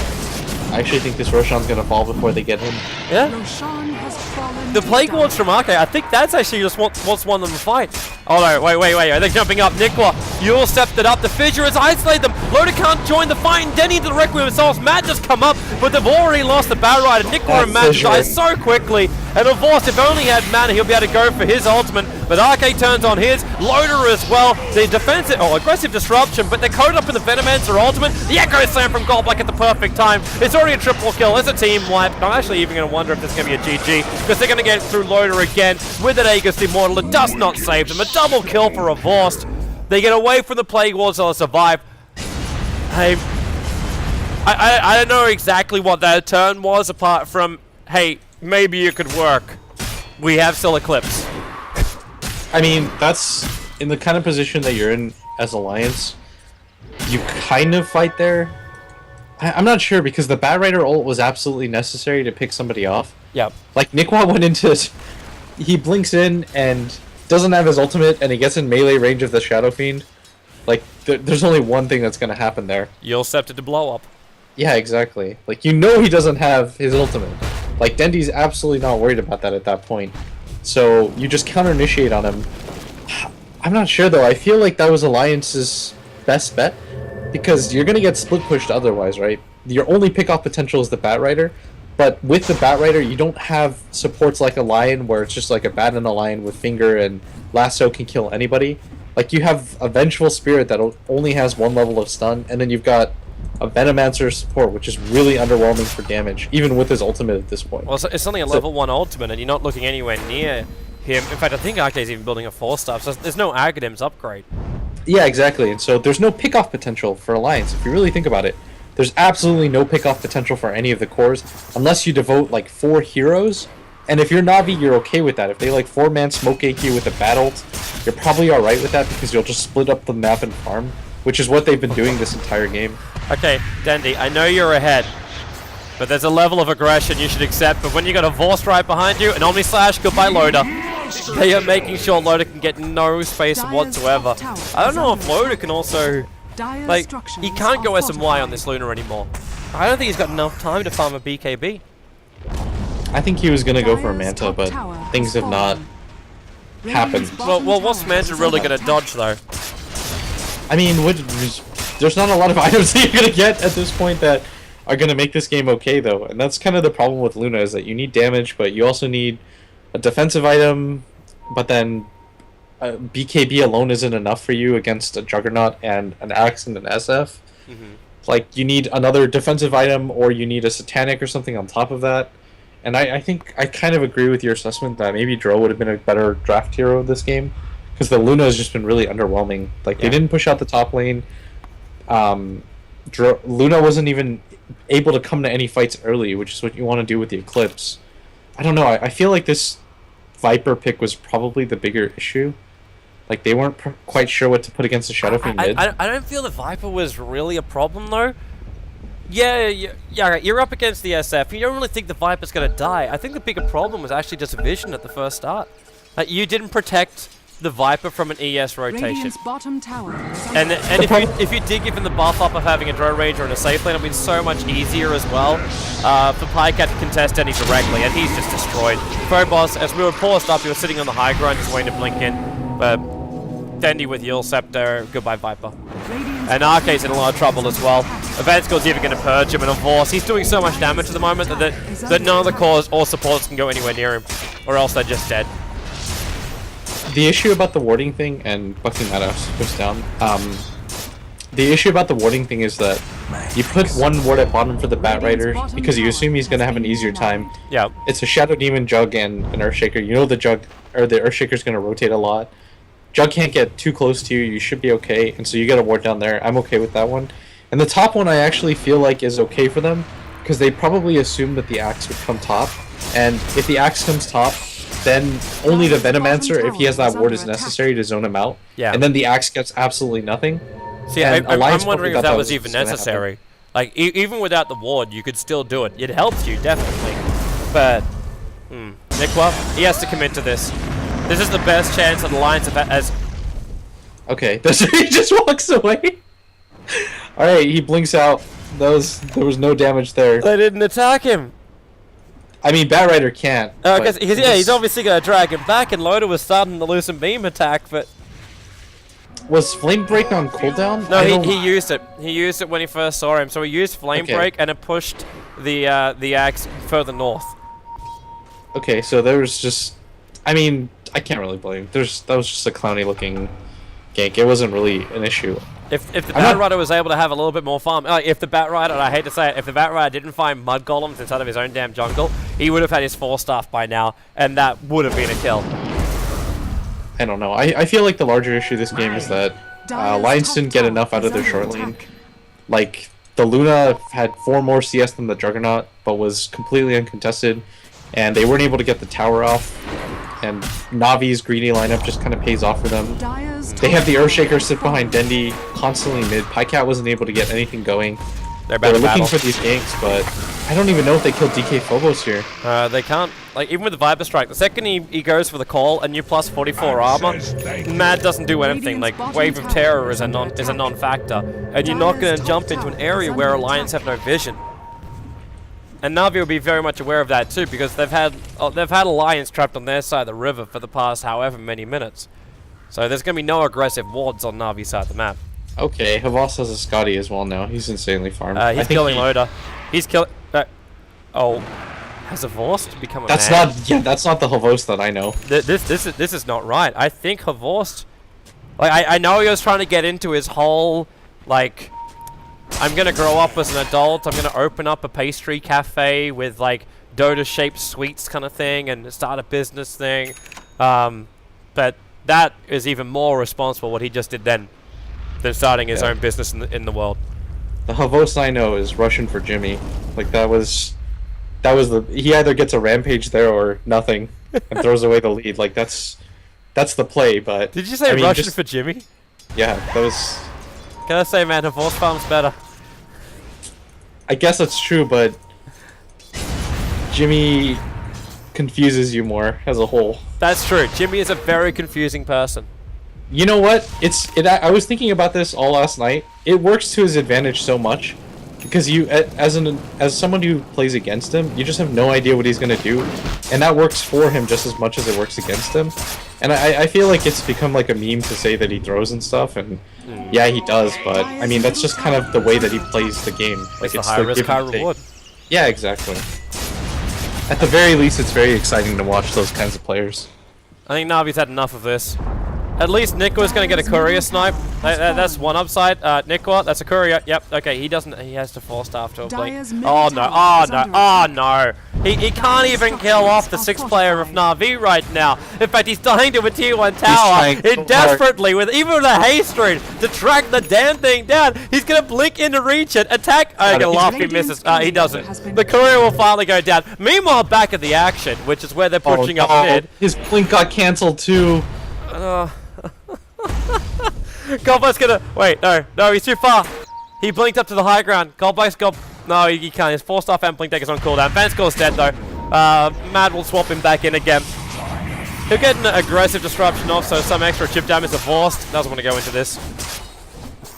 I actually think this Roshan's gonna fall before they get him. Yeah? Roshan has fallen The to Plague die. Wards from Arcade, I think that's actually just what's won them the fight. Oh no, wait, they're jumping up. Nikwa, Yule stepped it up. The Fissure has isolated them. Loda can't join the fight, and Denny into the Requiem themselves. Matt just come up, but they've already lost the Battle Rider. Nikwa and Matt die so quickly. And of course, if only he had mana, he'll be able to go for his ultimate. But Arcade turns on his. Loader as well. The defensive, aggressive disruption, but they're coded up in the Venomancer ultimate. The Echo Slam from Godblack at the perfect time. It's already a triple kill. It's a team wipe. I'm actually even going to wonder if this is going to be a GG, because they're going to get through Loader again with an Aegis Immortal. It does not save them. A double kill for a Vorst. They get away from the Plague Wars, so they'll survive. Hey, I don't know exactly what that turn was, apart from, hey, maybe it could work. We have still Eclipse. I mean, that's in the kind of position that you're in as Alliance. You kind of fight there. I'm not sure, because the Bat Rider ult was absolutely necessary to pick somebody off. Yep. Like, Nikwa went into... He blinks in and doesn't have his ultimate, and he gets in melee range of the Shadow Fiend. Like, there's only one thing that's going to happen there. You'll accept it to blow up. Yeah, exactly. Like, you know he doesn't have his ultimate. Like, Dendy's absolutely not worried about that at that point. So, you just counter-initiate on him. I'm not sure, though. I feel like that was Alliance's best bet, because you're going to get split-pushed otherwise, right? Your only pick-off potential is the Bat Rider, but with the Bat Rider, you don't have supports like a Lion, where it's just like a Bat and a Lion with Finger and Lasso can kill anybody. Like, you have a Vengeful Spirit that only has 1 level of stun, and then you've got a Venomancer support, which is really underwhelming for damage, even with his ultimate at this point. Well, it's only a level 1 ultimate, and you're not looking anywhere near him. In fact, I think Arcade's even building a 4-star, so there's no Aghadim's upgrade. Yeah, exactly, and so there's no pick-off potential for Alliance, if you really think about it. There's absolutely no pick-off potential for any of the cores, unless you devote, like, 4 heroes, and if you're Na'Vi, you're okay with that. If they, like, 4-man smoke ake you with a bat ult, you're probably alright with that, because you'll just split up the map and farm, which is what they've been doing this entire game. Okay, Dandy, I know you're ahead, but there's a level of aggression you should accept. But when you got a Vorst right behind you, an Omni Slash, goodbye Loda. They are making sure Loda can get no space whatsoever. I don't know if Loda can also, like, he can't go SMY on this Luna anymore. I don't think he's got enough time to farm a BKB. I think he was gonna go for a Manta, but things have not happened. Well, what's Manta really gonna dodge though? I mean, there's not a lot of items that you're gonna get at this point that are gonna make this game okay, though, and that's kind of the problem with Luna, is that you need damage, but you also need a defensive item, but then BKB alone isn't enough for you against a Juggernaut and an Axe and an SF. Mm-hmm. Like, you need another defensive item, or you need a Satanic or something on top of that. And I think I kind of agree with your assessment that maybe Dro would have been a better draft hero of this game, because the Luna has just been really underwhelming. Like, they didn't push out the top lane. Luna wasn't even able to come to any fights early, which is what you want to do with the Eclipse. I don't know. I feel like this Viper pick was probably the bigger issue. Like, they weren't quite sure what to put against the Shadow Fiend mid. I don't feel the Viper was really a problem, though. Yeah, you're up against the SF. You don't really think the Viper's going to die. I think the bigger problem was actually just vision at the first start. Like, you didn't protect the Viper from an ES rotation. Radiant's bottom tower is And under if you did give him the buff up of having a drone ranger and a safe lane, it would be so much easier as well for Pycat to contest Dendy directly, and he's just destroyed. Phobos, as we were paused up, he was sitting on the high ground just waiting to blink in, but Dendy with Yule Scepter, goodbye Viper. And Arcade's in a lot of trouble as well. Evansko's even going to purge him, and of course, he's doing so much damage at the moment that none of the cores or supports can go anywhere near him, or else they're just dead. The issue about the warding thing, and bucking Natus goes down, the issue about the warding thing is that you put one ward at bottom for the Bat Rider because you assume he's going to have an easier time. Yeah. It's a Shadow Demon, Jug, and an Earthshaker. You know the Earthshaker's going to rotate a lot. Jug can't get too close to you, you should be okay, and so you get a ward down there. I'm okay with that one. And the top one I actually feel like is okay for them, because they probably assume that the Axe would come top, and if the Axe comes top, then only the Venomancer, if he has that ward, is necessary to zone him out. Yeah. And then the Axe gets absolutely nothing. See, I'm wondering if that was even necessary. Like, even without the ward, you could still do it. It helps you, definitely. But, Nikwa, he has to commit to this. This is the best chance that Alliance has. Okay, he just walks away. Alright, he blinks out. There was no damage there. They didn't attack him. I mean, Bat Rider can't. Because he's obviously going to drag him back, and Loda was starting to lose some beam attack, but... Was Flame Break on cooldown? No, he used it. He used it when he first saw him. So he used Flame Break, and it pushed the Axe further north. Okay, so there was just... I mean, I can't really blame. That was just a clowny looking gank. It wasn't really an issue. If the Bat Rider was able to have a little bit more farm, if the Bat Rider, and I hate to say it, if the Bat Rider didn't find Mud Golems inside of his own damn jungle, he would have had his 4-staff by now, and that would have been a kill. I don't know. I feel like the larger issue this game is that Alliance didn't get enough out of their short lane. Like, the Luna had 4 more CS than the Juggernaut, but was completely uncontested, and they weren't able to get the tower off. And Navi's greedy lineup just kind of pays off for them. They have the Earthshaker sit behind Dendy, constantly mid. Pycat wasn't able to get anything going. They were looking for these ganks, but I don't even know if they killed DK Phobos here. They can't. Like, even with the Viper Strike, the second he goes for the call, and you plus 44 armor, Mad doesn't do anything. Like, Wave of Terror is a non-factor. And you're not going to jump into an area where Alliance have no vision. And Na'Vi will be very much aware of that too, because they've had Alliance trapped on their side of the river for the past however many minutes. So there's going to be no aggressive wards on Na'Vi's side of the map. Okay, Havas has a Scotty as well now. He's insanely farmed. He's killing Loda. He's killing... oh. Has Havorst become a that's man? That's not the Havorst that I know. This is not right. I think Havorst... Like, I know he was trying to get into his whole, like... I'm gonna grow up as an adult, I'm gonna open up a pastry cafe with, like, Dota-shaped sweets kind of thing and start a business thing. But that is even more responsible, what he just did then, than starting his own business in the world. The Havos I know is Russian for Jimmy. Like, that was the... He either gets a rampage there or nothing and throws away the lead. Like, that's the play, but... Did you say Russian for Jimmy? Yeah, that was... Can I say, man, Havorst farm's better. I guess that's true, but Jimmy confuses you more as a whole. That's true. Jimmy is a very confusing person. You know what? I was thinking about this all last night. It works to his advantage so much because you, as someone who plays against him, you just have no idea what he's gonna do, and that works for him just as much as it works against him. And I feel like it's become like a meme to say that he throws and stuff, and yeah, he does, but I mean that's just kind of the way that he plays the game. Like, it's the high risk, high reward. Yeah, exactly. At the very least, it's very exciting to watch those kinds of players. I think Navi's had enough of this. At least Nikwa's going to get a courier snipe. That's one upside. Nikwa, that's a courier. Yep, okay, he doesn't... He has to force staff to a blink. Oh no, oh no, oh no. He can't even kill off the 6th player of Na'Vi right now. In fact, he's dying to a tier 1 tower. Desperately, even with a haste rune, to track the damn thing down. He's going to blink in to reach it. Attack. I'm going to laugh if he misses. He doesn't. The courier will finally go down. Meanwhile, back at the action, which is where they're pushing up mid. His blink got cancelled too. Goldblack's gonna... Wait, no, he's too far. He blinked up to the high ground. Goldblack's got... No, he can't. His 4-star and blink deck is on cooldown. Vanscore's dead, though. Mad will swap him back in again. He'll get an aggressive disruption off, so some extra chip damage to Vorst. Doesn't want to go into this.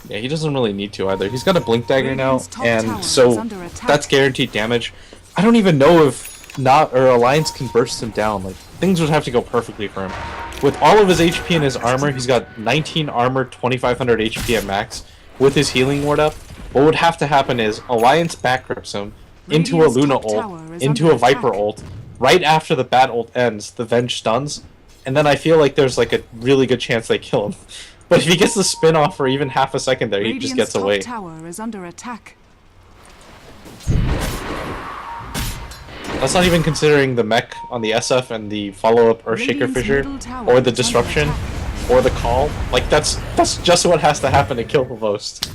Yeah, he doesn't really need to either. He's got a Blink Dagger now, Radiant's top tower and is so under attack. that's guaranteed damage. I don't even know if not or Alliance can burst him down. Like, things would have to go perfectly for him. With all of his HP and his armor, he's got 19 armor, 2500 HP at max. With his healing ward up, what would have to happen is Alliance back grips him into a Radiant's Luna top tower ult, is into under a Viper attack. ult. Right after the Bat ult ends, the Venge stuns, and then I feel like there's like a really good chance they kill him. But if he gets the spin off for even half a second there, he just gets away. Radiant's top tower is under attack. That's not even considering the mech on the SF and the follow-up Earthshaker Radiant's Fissure, middle tower or the is under disruption, attack. or the call. Like, that's just what has to happen to kill Havost.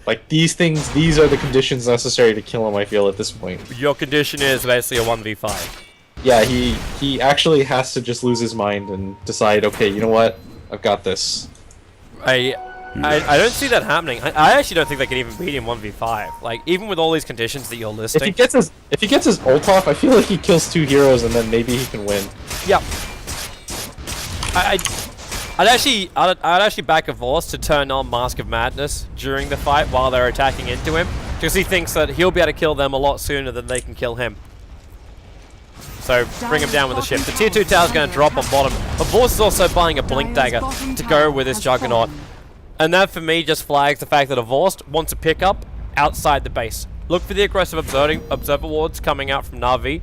Like, these are the conditions necessary to kill him, I feel, at this point. Your condition is basically a 1v5. Yeah, he actually has to just lose his mind and decide, okay, you know what? I've got this. I don't see that happening. I actually don't think they can even beat him 1v5. Like, even with all these conditions that you're listing. If he gets his ult off, I feel like he kills 2 heroes and then maybe he can win. Yep. I'd actually back a Vorst to turn on Mask of Madness during the fight while they're attacking into him, because he thinks that he'll be able to kill them a lot sooner than they can kill him. So bring him down with the ship. The tier 2 tower's going to drop on bottom, but Vorst is also buying a Blink Dagger to go with his Juggernaut. And that for me just flags the fact that a Vorst wants to pick up outside the base. Look for the aggressive observer wards coming out from Na'Vi.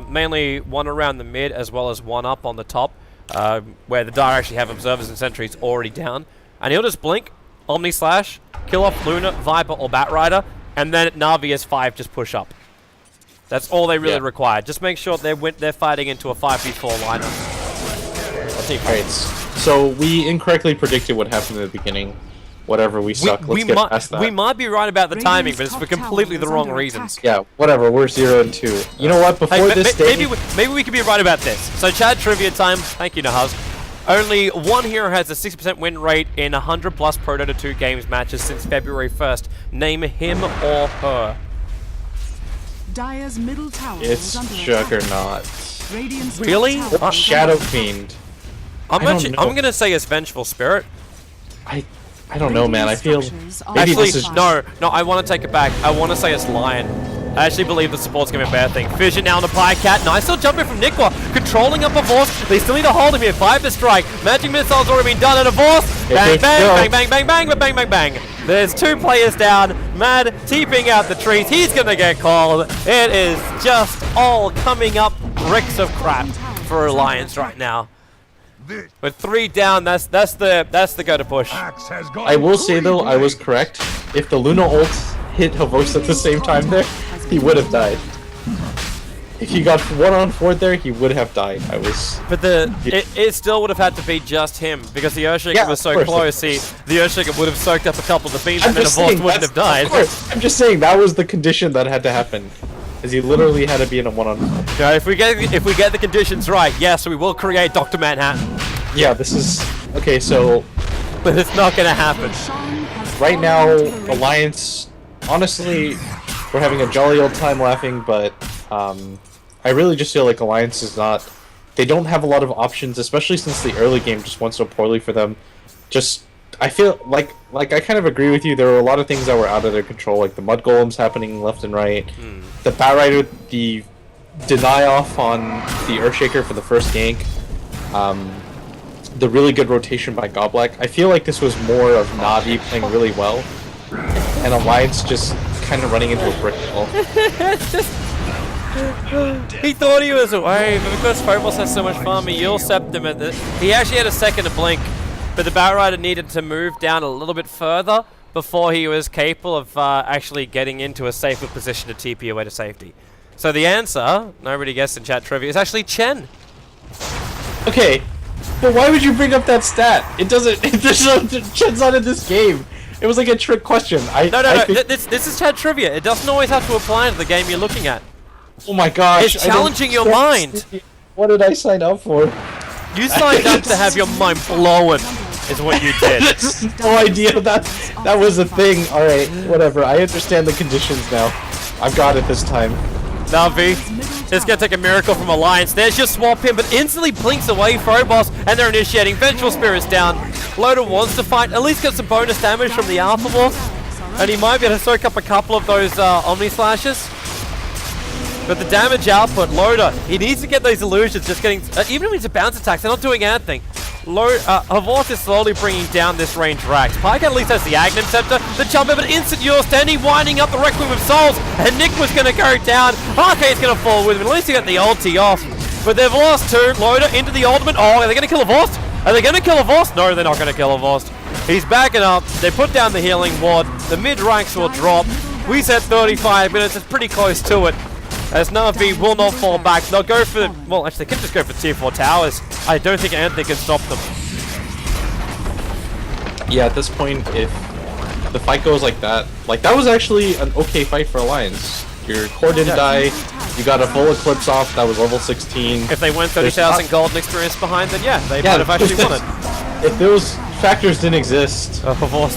Mainly one around the mid as well as one up on the top, where the Dire actually have observers and sentries already down. And he'll just blink, Omni Slash, kill off Luna, Viper or Batrider, and then Na'Vi as 5 just push up. That's all they really require. Just make sure they're fighting into a 5v4 lineup. Alright, so we incorrectly predicted what happened in the beginning. Whatever, we suck. Let's get past that. We might be right about the timing, but it's for completely the wrong reasons. Yeah, whatever, we're 0 and 2. You know what, before this day... Maybe we could be right about this. So Chad trivia time. Thank you, Nahaz. Only one hero has a 60% win rate in 100 plus Pro Dota 2 games matches since February 1st. Name him or her. Dire's middle tower It's is under Juggernaut. attack. Radiant's top Really? tower Or is Shadow under attack. Fiend. I'm know. gonna say it's Vengeful Spirit. I don't know, man. I feel... Maybe Actually, this is... no, I want to take it back. I want to say it's Lion. I actually believe the support's going to be a bad thing. Fission now on the Pycat. Nice little jump in from Nikwa. Controlling up a Vorst. They still need to hold him here. 5 to strike. Magic Missile's already been done at a Vorst. Bang, bang, bang, bang, bang, bang, bang, bang, bang. There's 2 players down. Mad TPing out the trees. He's going to get called. It is just all coming up bricks of crap for Alliance right now. With 3 down, that's the go to push. I will say though, I was correct. If the Luna ult hit Havost at the same time there, he would have died. If he got 1-on-4 there, he would have died. But it still would have had to be just him, because the Earthshaker was so close. The Earthshaker would have soaked up a couple of the beams and then Vorst wouldn't have died. I'm just saying that was the condition that had to happen. As he literally had to be in a 1-on-4. No, if we get the conditions right, yes, we will create Dr. Manhattan. Yeah, this is... Okay, so... But it's not gonna happen. Right now, Alliance... Honestly, we're having a jolly old time laughing, but... I really just feel like Alliance is not... They don't have a lot of options, especially since the early game just went so poorly for them. Just... I feel like I kind of agree with you. There were a lot of things that were out of their control, like the Mud Golems happening left and right. The Batrider, the deny off on the Earthshaker for the first gank. The really good rotation by Goblak. I feel like this was more of Na'Vi playing really well, and Alliance just kind of running into a brick wall. He thought he was away, but because Phobos has so much farm, he usurped him at the... He actually had a second to blink, but the Batrider needed to move down a little bit further before he was capable of actually getting into a safer position to TP away to safety. So the answer, nobody guessed in chat trivia, is actually Chen. Okay, but why would you bring up that stat? It doesn't... Chen's not in this game. It was like a trick question. No. This is chat trivia. It doesn't always have to apply to the game you're looking at. Oh my gosh. It's challenging your mind. What did I sign up for? You signed up to have your mind blown, is what you did. No idea that was a thing. Alright, whatever. I understand the conditions now. I've got it this time. Na'Vi, It's going to take a miracle from Alliance. There's your swap in, but instantly blinks away Phobos, and they're initiating. Vengeful Spirit's down. Loda wants to fight, at least get some bonus damage from the Alpha Wolf, and he might be able to soak up a couple of those Omni Slashes. But the damage output, Loda, he needs to get those illusions, just getting, even if it's a bounce attacks, they're not doing anything. Havort is slowly bringing down this range Rax. Pyke at least has the Aghanim Scepter, the jump of an instant Euro standing, winding up the Requiem of Souls, and Nick was going to go down. Arcade's going to fall with him, at least he got the ulti off. But they've lost two. Loda into the ultimate. Oh, are they going to kill Havort? Are they going to kill Havort? No, they're not going to kill Havort. He's backing up. They put down the healing ward. The mid ranks will drop. We said 35 minutes. It's pretty close to it. As Na'Vi will not fall back. They'll go for, well, actually, they can just go for tier 4 towers. I don't think anything can stop them. Yeah, at this point, if the fight goes like that was actually an okay fight for Alliance. Your core didn't die, you got a full Eclipse off, that was level 16. If they went 30,000 gold and experience behind, then yeah, they might have actually won it. If those factors didn't exist... Havort.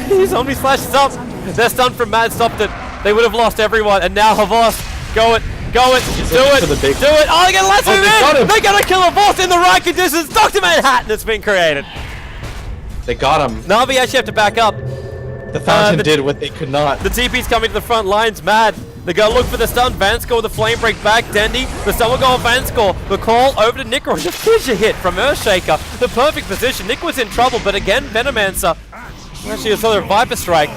His Omni Slash is up. They're stunned from Mad stopped it. They would have lost everyone, and now Havort. Go it, do it. Oh, they're gonna let him in! They're gonna kill Havort in the right conditions! Dr. Manhattan has been created! They got him. Na'Vi actually have to back up. The Fountain did what they could not. The TP's coming to the front lines, Mad. They gotta look for the stun. Vanscore with the flame break back. Dendy, the stun will go on Vanscore. The call over to Nick. The fissure hit from Earthshaker. The perfect position. Nick was in trouble, but again, Venomancer. Actually, it's another Viper Strike. I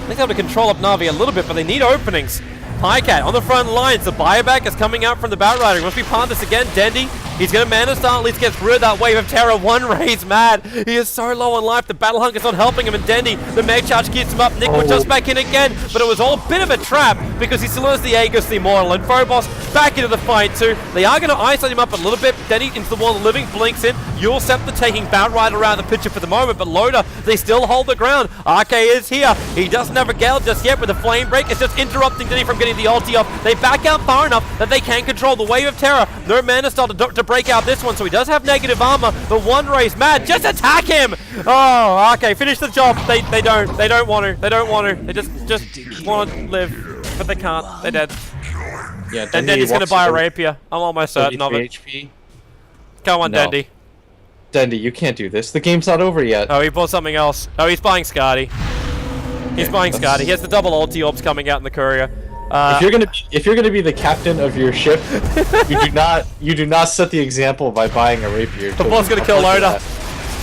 think they're able to control up Na'Vi a little bit, but they need openings. Pycat on the front lines. The buyback is coming out from the Batrider. He must be part of this again. Dendy, he's going to Mana Star, at least gets rid of that wave of terror. One raise Mad. He is so low on life. The Battle Hunger's not helping him. And Dendy, the Meg Charge keeps him up. Nick was just back in again, but it was all a bit of a trap because he still has the Aegis, the Immortal, and Phobos back into the fight too. They are going to isolate him up a little bit. Dendy into the Wall of Living, blinks in. Yule Scepter taking Batrider around the picture for the moment, but Loda, they still hold the ground. RK is here. He doesn't have a Gale just yet with the Flame Break. It's just interrupting Dendy from getting the ulti off. They back out far enough that they can control the Wave of Terror. No Mana Star to break out this one, so he does have negative armor. The one raise Mad, just attack him! Oh, okay, finish the job. They don't want to. They just want to live, but they can't. They're dead. Yeah, and Dendy's gonna buy a rapier. I'm almost certain of it. HP. Come on, no. Dendy. Dendy, you can't do this. The game's not over yet. Oh, he bought something else. Oh, he's buying Skadi. He's buying Skadi. He has the double ulti orbs coming out in the courier. If you're gonna be the captain of your ship, you do not set the example by buying a rapier. The boss gonna kill Loda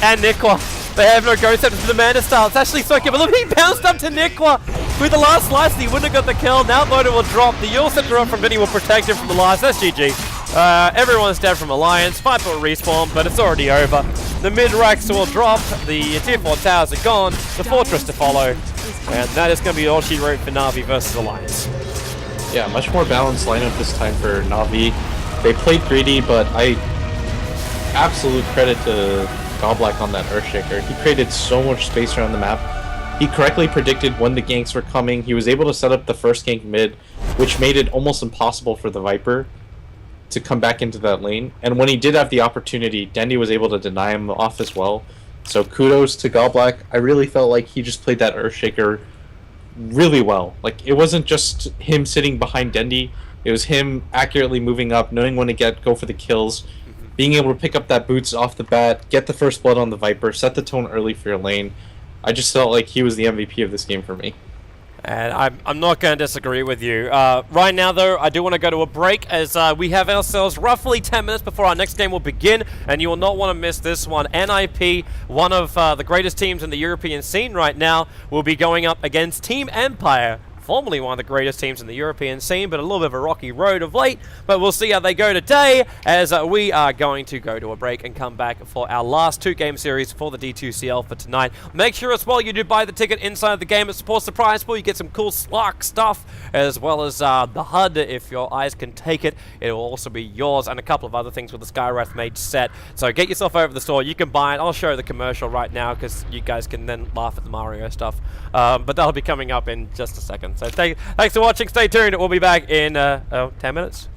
and Nikwa. They have no Ghost Scepter for the Mana Style. It's actually so good. But look, he bounced up to Nikwa with the last slice. He wouldn't have got the kill. Now Loda will drop. The Yule Scepter up from Vinny will protect him from the last. That's GG. Everyone's dead from Alliance. 5 will respawn, but it's already over. The mid-racks will drop. The tier 4 towers are gone. The fortress to follow. And that is going to be all she wrote for Na'Vi versus Alliance. Yeah, much more balanced lineup this time for Na'Vi. They played greedy, but absolute credit to Goblack on that Earthshaker. He created so much space around the map. He correctly predicted when the ganks were coming. He was able to set up the first gank mid, which made it almost impossible for the Viper to come back into that lane. And when he did have the opportunity, Dendy was able to deny him off as well. So kudos to Goblack. I really felt like he just played that Earthshaker really well. Like, it wasn't just him sitting behind Dendy. It was him accurately moving up, knowing when to go for the kills, being able to pick up that boots off the bat, get the first blood on the Viper, set the tone early for your lane. I just felt like he was the MVP of this game for me. And I'm not going to disagree with you. Right now, though, I do want to go to a break as we have ourselves roughly 10 minutes before our next game will begin, and you will not want to miss this one. NIP, one of the greatest teams in the European scene right now, will be going up against Team Empire, formerly one of the greatest teams in the European scene, but a little bit of a rocky road of late. But we'll see how they go today, as we are going to go to a break and come back for our last 2-game series for the D2CL for tonight. Make sure as well you do buy the ticket inside the game. It supports the prize pool. You get some cool Slark stuff, as well as the HUD, if your eyes can take it. It will also be yours, and a couple of other things with the Skywrath Mage set. So get yourself over to the store. You can buy it. I'll show the commercial right now, because you guys can then laugh at the Mario stuff. But that'll be coming up in just a second. So thanks for watching. Stay tuned. We'll be back in 10 minutes.